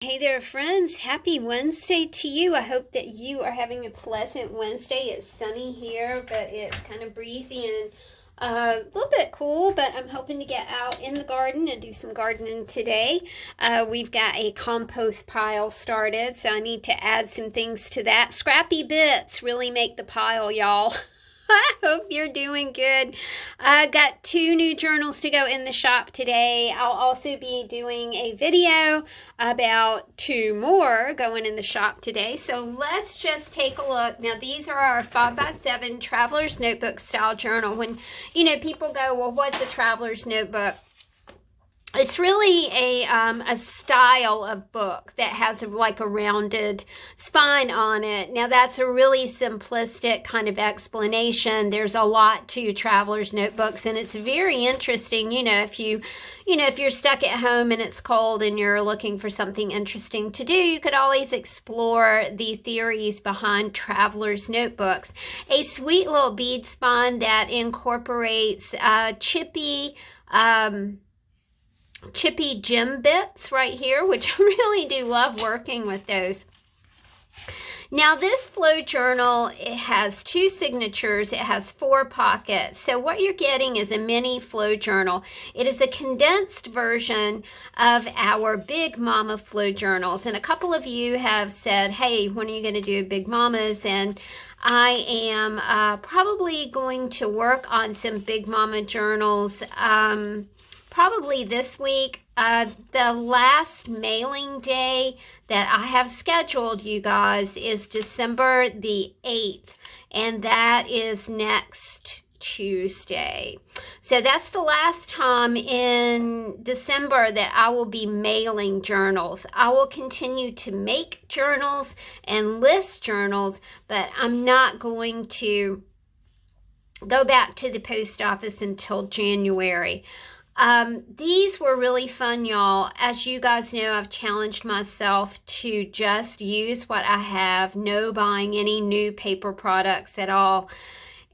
Hey there, friends. Happy Wednesday to you. I hope that you are having a pleasant Wednesday. It's sunny here, but it's kind of breezy and a little bit cool, but I'm hoping to get out in the garden and do some gardening today. We've got a compost pile started, so I need to add some things to that. Scrappy bits really make the pile, y'all. I hope you're doing good. I got 2 new journals to go in the shop today. I'll also be doing a video about 2 more going in the shop today. So let's just take a look. Now, these are our 5x7 Traveler's Notebook style journal. When, people go, well, what's a Traveler's Notebook? It's really a style of book that has like a rounded spine on it. Now that's a really simplistic kind of explanation. There's a lot to traveler's notebooks, and it's very interesting. If you're stuck at home and it's cold and you're looking for something interesting to do, you could always explore the theories behind traveler's notebooks. A sweet little bead spine that incorporates chippy gem bits right here, which I really do love working with those. Now this flow journal, it has 2 signatures, it has 4 pockets. So what you're getting is a mini flow journal. It is a condensed version of our Big Mama flow journals. And a couple of you have said, hey, when are you going to do Big Mamas? And I am probably going to work on some Big Mama journals probably this week. The last mailing day that I have scheduled, you guys, is December the 8th, and that is next Tuesday. So that's the last time in December that I will be mailing journals. I will continue to make journals and list journals, but I'm not going to go back to the post office until January. These were really fun, y'all. As you guys know, I've challenged myself to just use what I have, no buying any new paper products at all,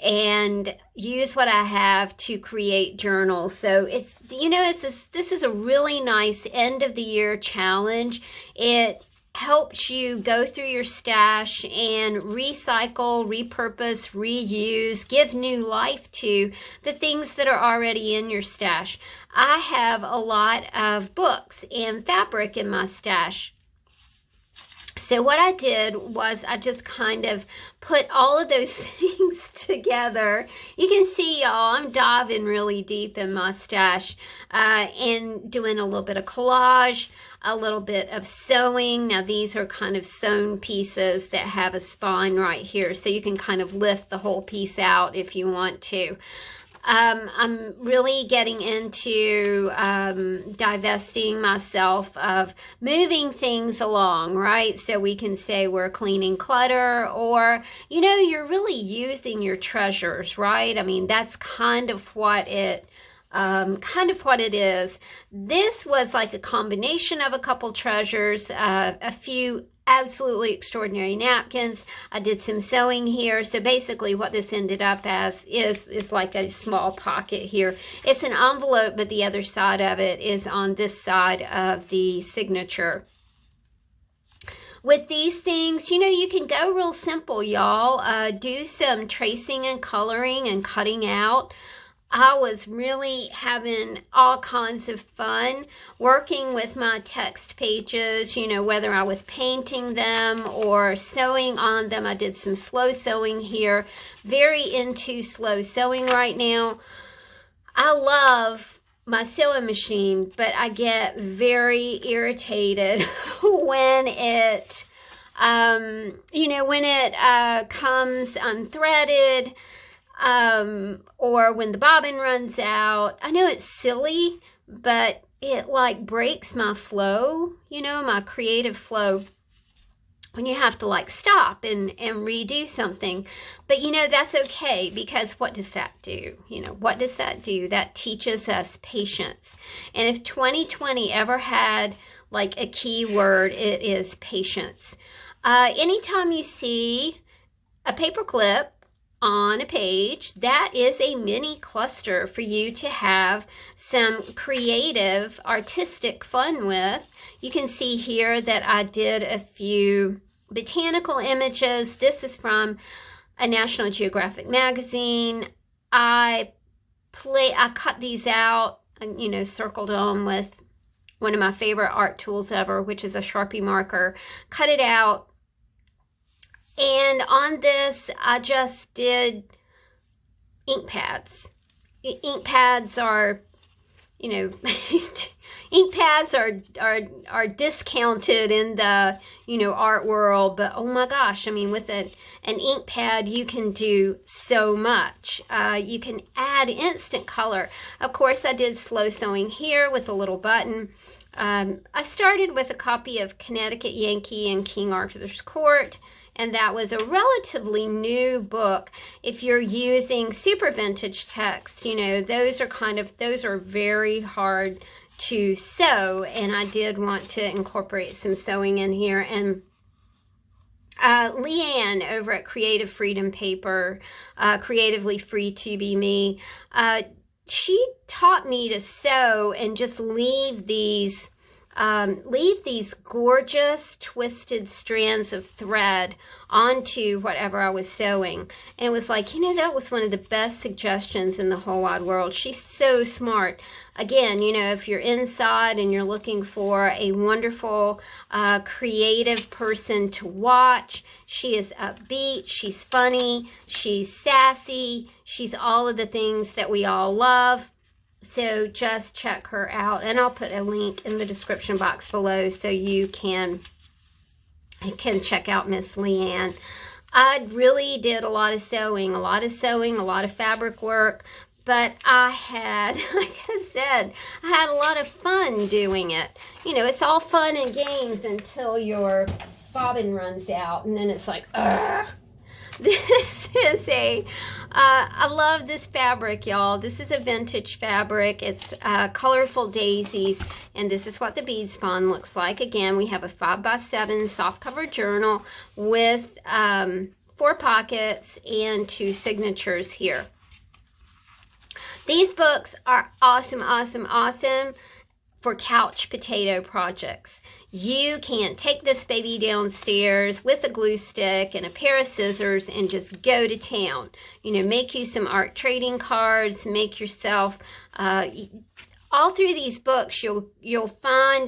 and use what I have to create journals. So this is a really nice end of the year challenge. It helps you go through your stash and recycle, repurpose, reuse, give new life to the things that are already in your stash. I have a lot of books and fabric in my stash. So what I did was I just kind of put all of those things together. You can see, y'all, I'm diving really deep in my stash and doing a little bit of collage, a little bit of sewing. Now these are kind of sewn pieces that have a spine right here, so you can kind of lift the whole piece out if you want to. I'm really getting into divesting myself of moving things along, right? So we can say we're cleaning clutter, or, you're really using your treasures, right? I mean, that's kind of what it is. This was like a combination of a couple treasures, a few absolutely extraordinary napkins. I did some sewing here. So basically what this ended up as is like a small pocket here. It's an envelope, but the other side of it is on this side of the signature. With these things, you can go real simple, y'all. Do some tracing and coloring and cutting out. I was really having all kinds of fun working with my text pages, whether I was painting them or sewing on them. I did some slow sewing here. Very into slow sewing right now. I love my sewing machine, but I get very irritated when it, comes unthreaded. Or when the bobbin runs out. I know it's silly, but it like breaks my flow, my creative flow, when you have to stop and redo something. But that's okay, because what does that do? What does that do? That teaches us patience. And if 2020 ever had a key word, it is patience. Anytime you see a paper clip on a page. That is a mini cluster for you to have some creative, artistic fun with. You can see here that I did a few botanical images. This is from a National Geographic magazine. I cut these out and, you know, circled them with one of my favorite art tools ever, which is a Sharpie marker. Cut it out. And on this, I just did ink pads. Ink pads are, you know, ink pads are discounted in the, you know, art world. But oh my gosh, I mean, with an ink pad, you can do so much. You can add instant color. Of course, I did slow sewing here with a little button. I started with a copy of Connecticut Yankee and King Arthur's Court. And that was a relatively new book. If you're using super vintage text, you know, those are very hard to sew. And I did want to incorporate some sewing in here. And Leanne over at Creative Freedom Paper, Creatively Free to Be Me, she taught me to sew and just leave these gorgeous twisted strands of thread onto whatever I was sewing. And it was like, you know, that was one of the best suggestions in the whole wide world. She's so smart. Again, you know, if you're inside and you're looking for a wonderful, creative person to watch, she is upbeat, she's funny, she's sassy, she's all of the things that we all love. So just check her out, and I'll put a link in the description box below so you can check out Miss Leanne. I really did a lot of sewing, a lot of fabric work, but I had, like I said, I had a lot of fun doing it. You know, it's all fun and games until your bobbin runs out, and then it's like, ugh. This is I love this fabric, y'all. This is a vintage fabric. It's colorful daisies, and this is what the bead spawn looks like. Again, we have a 5x7 soft cover journal with 4 pockets and 2 signatures here. These books are awesome, awesome, awesome for couch potato projects. You can take this baby downstairs with a glue stick and a pair of scissors and just go to town. You know, make you some art trading cards, make yourself, all through these books, you'll find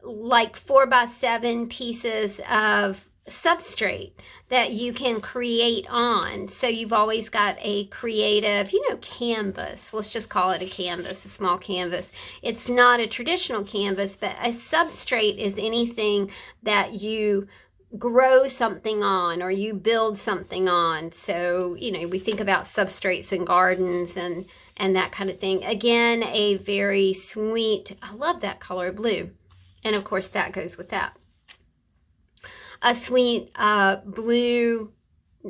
like 4x7 pieces of substrate that you can create on. So you've always got a creative, you know, canvas. Let's just call it a canvas, a small canvas. It's not a traditional canvas, but a substrate is anything that you grow something on or you build something on. So, you know, we think about substrates in gardens and that kind of thing. Again, a very sweet, I love that color blue. And of course that goes with that. A sweet blue,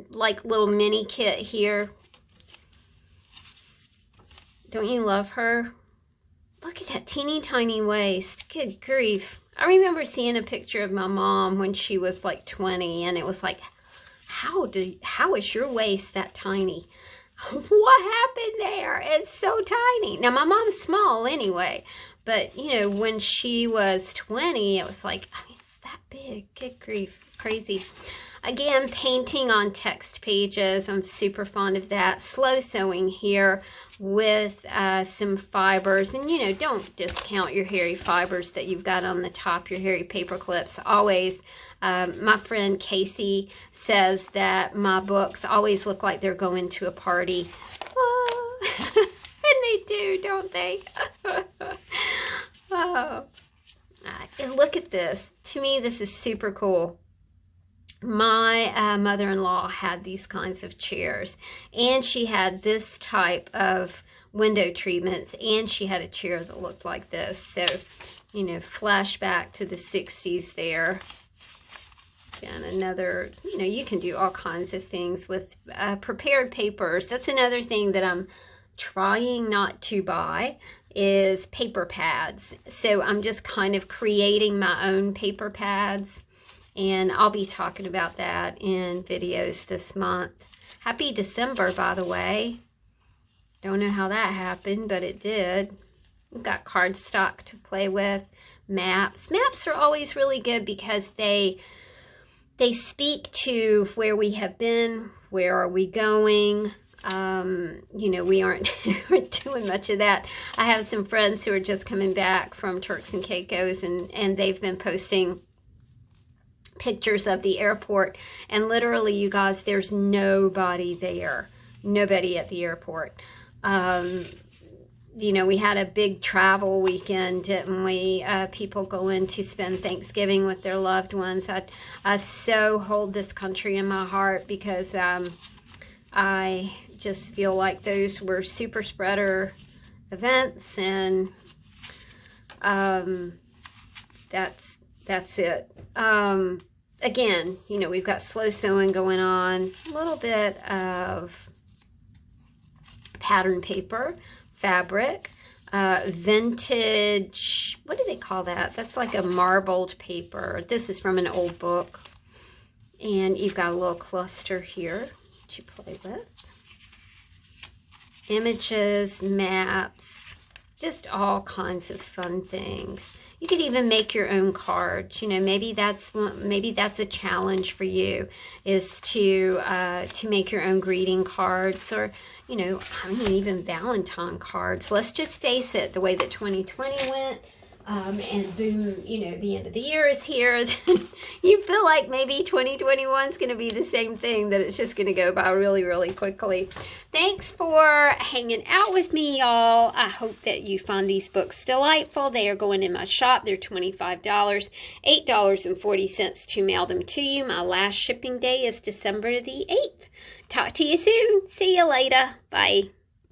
like little mini kit here. Don't you love her? Look at that teeny tiny waist. Good grief. I remember seeing a picture of my mom when she was like 20, and it was like, how is your waist that tiny? What happened there? It's so tiny. Now my mom's small anyway, but you know, when she was 20, it was like, I mean, that big. Good grief. Crazy. Again, painting on text pages. I'm super fond of that. Slow sewing here with some fibers. And, you know, don't discount your hairy fibers that you've got on the top, your hairy paper clips. Always. My friend Casey says that my books always look like they're going to a party. Oh. And they do, don't they? Oh. Look at this. To me, this is super cool. My mother-in-law had these kinds of chairs, and she had this type of window treatments, and she had a chair that looked like this. So, you know, flashback to the 60s there. And another, you know, you can do all kinds of things with prepared papers. That's another thing that I'm trying not to buy, is paper pads. So I'm just kind of creating my own paper pads, and I'll be talking about that in videos this month. Happy December, by the way. Don't know how that happened, but it did. We've got cardstock to play with, maps. Maps are always really good because they speak to where we have been, where are we going. You know, we aren't doing much of that. I have some friends who are just coming back from Turks and Caicos, and they've been posting pictures of the airport, and literally, you guys, there's nobody there. Nobody at the airport. You know, we had a big travel weekend, didn't we? People going to spend Thanksgiving with their loved ones. I so hold this country in my heart because I just feel like those were super spreader events, and that's it. Again, you know, we've got slow sewing going on, a little bit of pattern paper, fabric, vintage, what do they call that? That's like a marbled paper. This is from an old book. And you've got a little cluster here to play with. Images, maps, just all kinds of fun things. You could even make your own cards. You know, maybe that's a challenge for you, is to make your own greeting cards, or, you know, I mean, even Valentine cards. Let's just face it, the way that 2020 went, and boom, you know, the end of the year is here. You feel like maybe 2021 is going to be the same thing, that it's just going to go by really, really quickly. Thanks for hanging out with me, y'all. I hope that you find these books delightful. They are going in my shop. They're $25, $8.40 to mail them to you. My last shipping day is December the 8th. Talk to you soon. See you later. Bye.